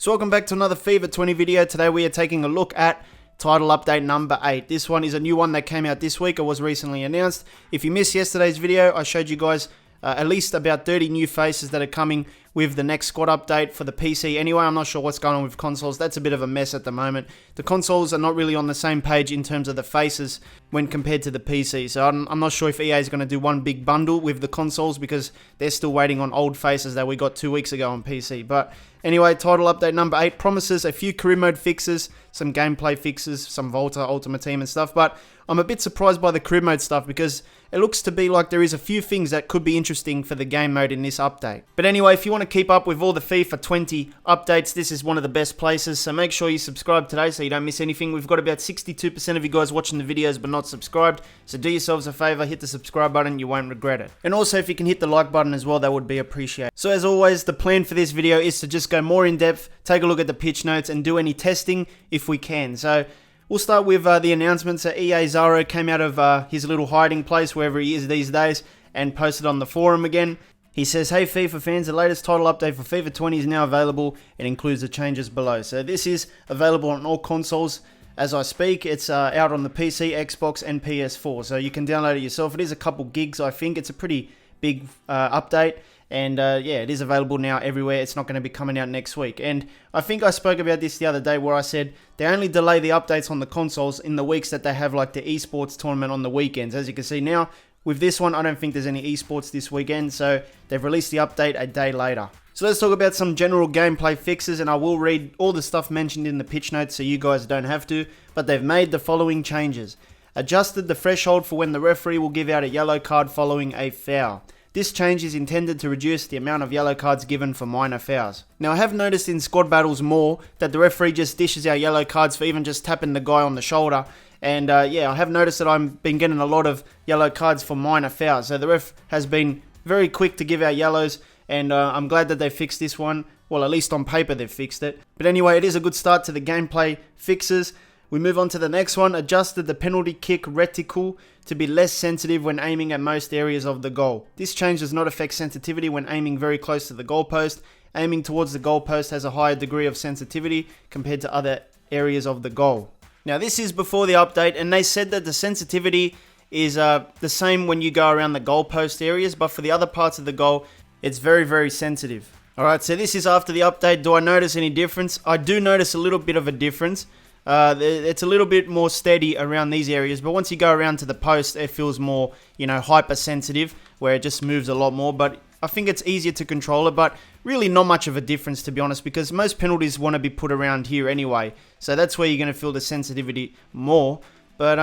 So welcome back to another FIFA 20 video. Today we are taking a look at title update number 8. This one is a new one that came out this week. It was recently announced. If you missed yesterday's video, I showed you guys at least about 30 new faces that are coming with the next squad update for the PC. Anyway, I'm not sure what's going on with consoles. That's a bit of a mess at the moment. The consoles are not really on the same page in terms of the faces when compared to the PC. So I'm not sure if EA is going to do one big bundle with the consoles because they're still waiting on old faces that we got 2 weeks ago on PC. But anyway, title update number 8 promises a few career mode fixes, some gameplay fixes, some Volta Ultimate Team and stuff. But I'm a bit surprised by the career mode stuff because it looks to be like there is a few things that could be interesting for the game mode in this update. But anyway, if you want to keep up with all the FIFA 20 updates, this is one of the best places. So make sure you subscribe today so you don't miss anything. We've got about 62% of you guys watching the videos but not subscribed. So do yourselves a favor, hit the subscribe button, you won't regret it. And also if you can hit the like button as well, that would be appreciated. So as always, the plan for this video is to just go more in depth, take a look at the pitch notes and do any testing if we can. So we'll start with the announcements. EA Zaro came out of his little hiding place, wherever he is these days, and posted on the forum again. He says, "Hey FIFA fans, the latest title update for FIFA 20 is now available. It includes the changes below." So this is available on all consoles as I speak. It's out on the PC, Xbox, and PS4. So you can download it yourself. It is a couple gigs, I think. It's a pretty big update. And yeah, it is available now everywhere. It's not going to be coming out next week. And I think I spoke about this the other day where I said they only delay the updates on the consoles in the weeks that they have like the esports tournament on the weekends. As you can see now, with this one, I don't think there's any esports this weekend. So they've released the update a day later. So let's talk about some general gameplay fixes. And I will read all the stuff mentioned in the pitch notes so you guys don't have to. But they've made the following changes. Adjusted the threshold for when the referee will give out a yellow card following a foul. This change is intended to reduce the amount of yellow cards given for minor fouls. Now I have noticed in squad battles more that the referee just dishes out yellow cards for even just tapping the guy on the shoulder. And yeah, I have noticed that I've been getting a lot of yellow cards for minor fouls. So the ref has been very quick to give out yellows, and I'm glad that they fixed this one. Well, at least on paper they've fixed it. But anyway, it is a good start to the gameplay fixes. We move on to the next one. Adjusted the penalty kick reticle to be less sensitive when aiming at most areas of the goal. This change does not affect sensitivity when aiming very close to the goalpost. Aiming towards the goalpost has a higher degree of sensitivity compared to other areas of the goal. Now this is before the update, and they said that the sensitivity is the same when you go around the goalpost areas, but for the other parts of the goal, it's very, very sensitive. Alright, so this is after the update. Do I notice any difference? I do notice a little bit of a difference. It's a little bit more steady around these areas, but once you go around to the post, it feels more, hypersensitive, where it just moves a lot more. But I think it's easier to control it, but really not much of a difference, to be honest, because most penalties want to be put around here anyway. So that's where you're going to feel the sensitivity more. But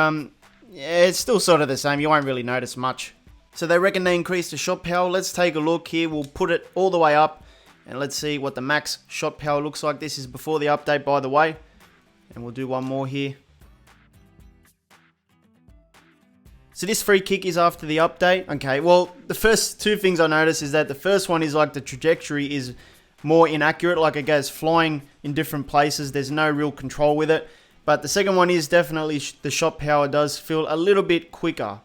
yeah, it's still sort of the same. You won't really notice much. So they reckon they increased the shot power. Let's take a look here. We'll put it all the way up, and let's see what the max shot power looks like. This is before the update, by the way. And we'll do one more here. So this free kick is after the update. Okay, well, the first two things I noticed is that the first one is like the trajectory is more inaccurate. Like it goes flying in different places. There's no real control with it. But the second one is definitely the shot power does feel a little bit quicker.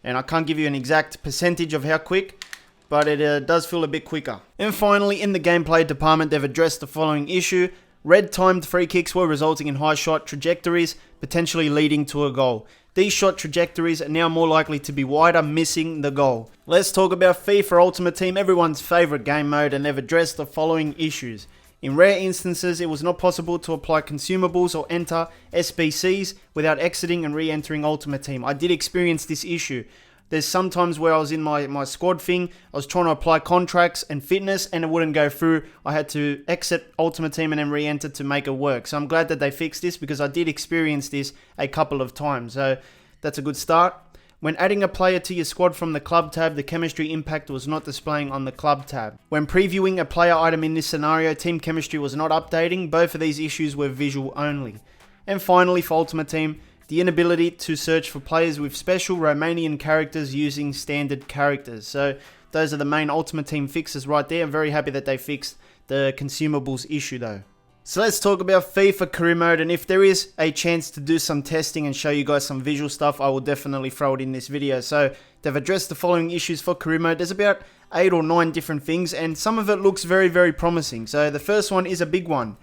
And I can't give you an exact percentage of how quick, but it does feel a bit quicker. And finally, in the gameplay department, they've addressed the following issue. Red timed free kicks were resulting in high shot trajectories, potentially leading to a goal. These shot trajectories are now more likely to be wider, missing the goal. Let's talk about FIFA Ultimate Team, everyone's favourite game mode, and they've addressed the following issues. In rare instances, it was not possible to apply consumables or enter SBCs without exiting and re-entering Ultimate Team. I did experience this issue. There's sometimes where I was in my squad thing, I was trying to apply contracts and fitness and it wouldn't go through. I had to exit Ultimate Team and then re-enter to make it work. So I'm glad that they fixed this because I did experience this a couple of times. So that's a good start. When adding a player to your squad from the club tab, the chemistry impact was not displaying on the club tab. When previewing a player item in this scenario, team chemistry was not updating. Both of these issues were visual only. And finally, for Ultimate Team, the inability to search for players with special Romanian characters using standard characters. So those are the main Ultimate Team fixes right there. I'm very happy that they fixed the consumables issue though. So let's talk about FIFA Career Mode, and if there is a chance to do some testing and show you guys some visual stuff, I will definitely throw it in this video. So they've addressed the following issues for Career Mode. There's about 8 or 9 different things, and some of it looks very, very promising. So the first one is a big one.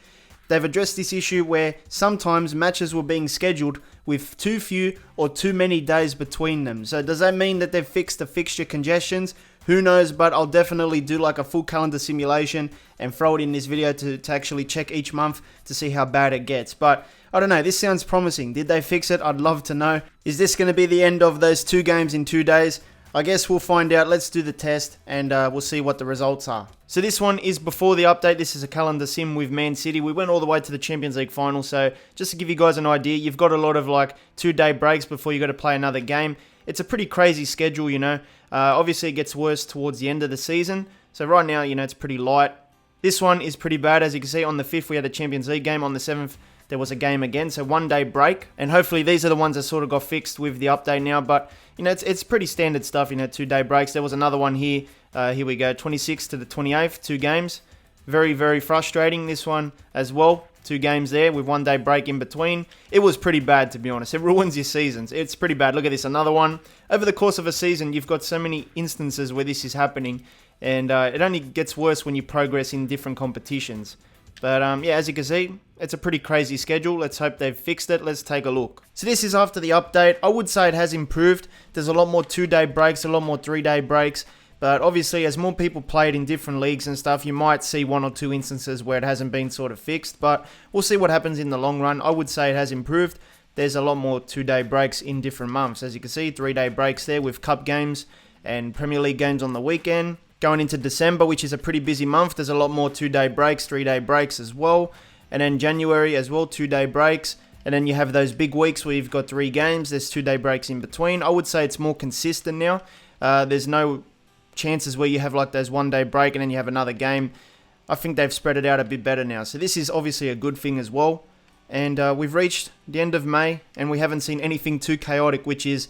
they've addressed this issue where sometimes matches were being scheduled with too few or too many days between them. So does that mean that they've fixed the fixture congestions? Who knows, but I'll definitely do like a full calendar simulation and throw it in this video to actually check each month to see how bad it gets. But I don't know, this sounds promising. Did they fix it? I'd love to know. Is this going to be the end of those 2 games in 2 days? I guess we'll find out. Let's do the test and we'll see what the results are. So this one is before the update. This is a calendar sim with Man City. We went all the way to the Champions League final. So just to give you guys an idea, you've got a lot of like 2-day breaks before you got to play another game. It's a pretty crazy schedule, you know. Obviously it gets worse towards the end of the season. So right now, you know, it's pretty light. This one is pretty bad. As you can see, on the 5th we had a Champions League game. On the 7th there was a game again, so 1-day break. And hopefully these are the ones that sort of got fixed with the update now. But, you know, it's pretty standard stuff, you know, 2-day breaks. There was another one here. Here we go, 26th to the 28th, 2 games. Very, very frustrating, this one as well. 2 games there with 1-day break in between. It was pretty bad, to be honest. It ruins your seasons. It's pretty bad. Look at this, another one. Over the course of a season, you've got so many instances where this is happening. And it only gets worse when you progress in different competitions. But yeah, as you can see, it's a pretty crazy schedule. Let's hope they've fixed it. Let's take a look. So this is after the update. I would say it has improved. There's a lot more 2-day breaks, a lot more 3-day breaks. But obviously, as more people play it in different leagues and stuff, you might see 1 or 2 instances where it hasn't been sort of fixed. But we'll see what happens in the long run. I would say it has improved. There's a lot more 2-day breaks in different months. As you can see, 3-day breaks there with cup games and Premier League games on the weekend. Going into December, which is a pretty busy month, there's a lot more 2-day breaks, 3-day breaks as well. And then January as well, 2-day breaks. And then you have those big weeks where you've got 3 games. There's 2-day breaks in between. I would say it's more consistent now. There's no chances where you have like those 1-day break and then you have another game. I think they've spread it out a bit better now. So this is obviously a good thing as well. And we've reached the end of May and we haven't seen anything too chaotic, which is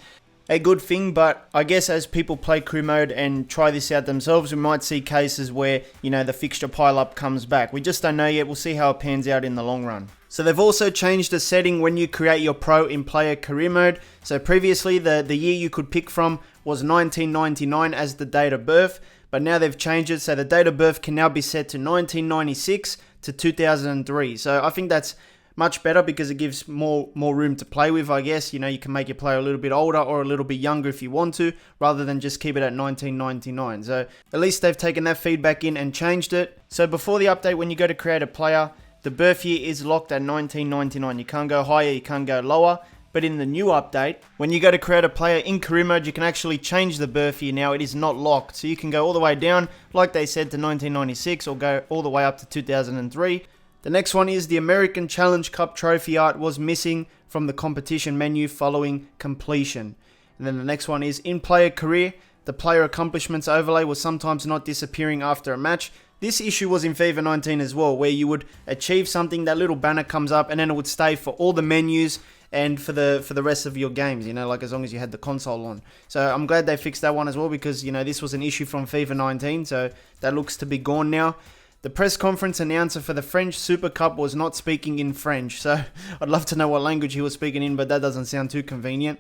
a good thing. But I guess as people play crew mode and try this out themselves, we might see cases where, you know, the fixture pile-up comes back. We just don't know yet. We'll see how it pans out in the long run. So they've also changed the setting when you create your pro in player career mode. So previously the year you could pick from was 1999 as the date of birth, but now they've changed it so the date of birth can now be set to 1996 to 2003. So I think that's much better because it gives more room to play with, I guess. You know, you can make your player a little bit older or a little bit younger if you want to, rather than just keep it at 1999. So at least they've taken that feedback in and changed it. So before the update, when you go to create a player, the birth year is locked at 1999. You can't go higher, you can't go lower. But in the new update, when you go to create a player in career mode, you can actually change the birth year now. It is not locked. So you can go all the way down, like they said, to 1996 or go all the way up to 2003. The next one is the American Challenge Cup trophy art was missing from the competition menu following completion. And then the next one is in player career, the player accomplishments overlay was sometimes not disappearing after a match. This issue was in FIFA 19 as well, where you would achieve something, that little banner comes up, and then it would stay for all the menus and for the rest of your games, you know, like as long as you had the console on. So I'm glad they fixed that one as well, because, you know, this was an issue from FIFA 19, so that looks to be gone now. The press conference announcer for the French Super Cup was not speaking in French, so I'd love to know what language he was speaking in, but that doesn't sound too convenient.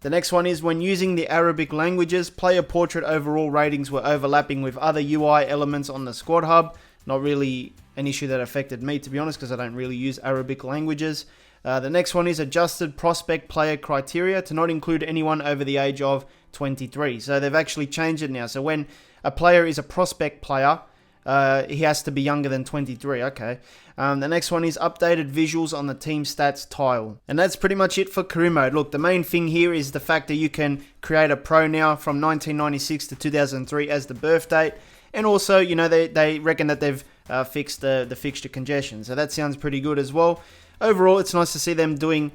The next one is when using the Arabic languages, player portrait overall ratings were overlapping with other UI elements on the squad hub. Not really an issue that affected me, to be honest, because I don't really use Arabic languages. The next one is adjusted prospect player criteria to not include anyone over the age of 23. So they've actually changed it now. So when a player is a prospect player, he has to be younger than 23. Okay. The next one is updated visuals on the team stats tile. And that's pretty much it for career mode. Look, the main thing here is the fact that you can create a pro now from 1996 to 2003 as the birth date. And also, you know, they reckon that they've fixed the fixture congestion. So that sounds pretty good as well. Overall, it's nice to see them doing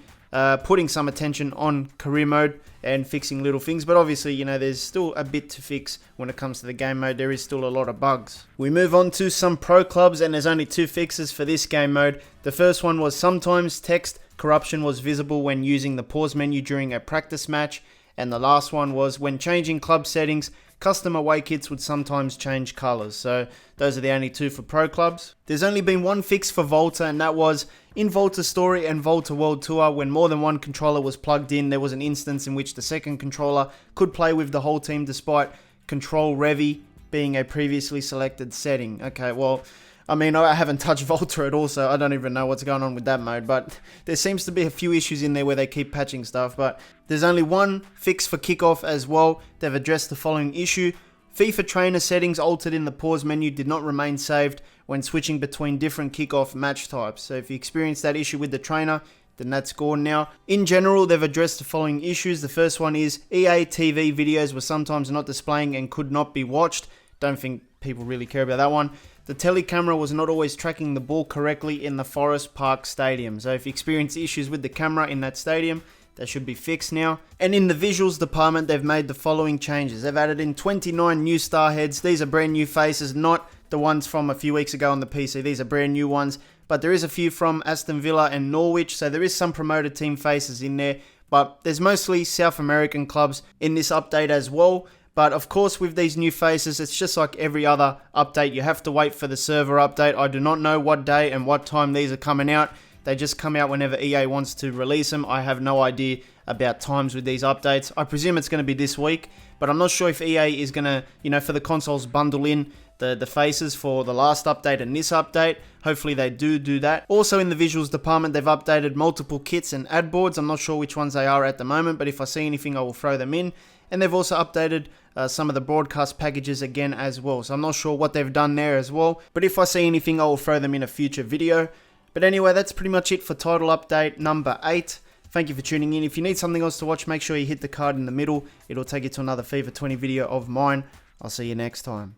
putting some attention on career mode and fixing little things, but obviously, you know, there's still a bit to fix when it comes to the game mode. There is still a lot of bugs. We move on to some pro clubs, and there's only 2 fixes for this game mode. The first one was sometimes text corruption was visible when using the pause menu during a practice match, and the last one was when changing club settings, custom away kits would sometimes change colours. So those are the only 2 for pro clubs. There's only been 1 fix for Volta, and that was in Volta Story and Volta World Tour. When more than one controller was plugged in, there was an instance in which the second controller could play with the whole team despite control Revi being a previously selected setting. Okay, well, I mean, I haven't touched Volta at all, so I don't even know what's going on with that mode, but there seems to be a few issues in there where they keep patching stuff, but there's only one fix for kickoff as well. They've addressed the following issue. FIFA trainer settings altered in the pause menu did not remain saved when switching between different kickoff match types. So if you experience that issue with the trainer, then that's gone now. In general, they've addressed the following issues. The first one is EA TV videos were sometimes not displaying and could not be watched. Don't think people really care about that one. The telecamera was not always tracking the ball correctly in the Forest Park Stadium. So if you experience issues with the camera in that stadium, that should be fixed now. And in the visuals department, they've made the following changes. They've added in 29 new star heads. These are brand new faces, not the ones from a few weeks ago on the PC. These are brand new ones. But there is a few from Aston Villa and Norwich. So there is some promoted team faces in there. But there's mostly South American clubs in this update as well. But of course, with these new faces, it's just like every other update. You have to wait for the server update. I do not know what day and what time these are coming out. They just come out whenever EA wants to release them. I have no idea about times with these updates. I presume it's going to be this week, but I'm not sure if EA is going to, for the consoles, bundle in the faces for the last update and this update. Hopefully they do that. Also in the visuals department, they've updated multiple kits and ad boards. I'm not sure which ones they are at the moment, but if I see anything, I will throw them in. And they've also updated some of the broadcast packages again as well. So I'm not sure what they've done there as well, but if I see anything, I will throw them in a future video. But anyway, that's pretty much it for title update number 8. Thank you for tuning in. If you need something else to watch, make sure you hit the card in the middle. It'll take you to another FIFA 20 video of mine. I'll see you next time.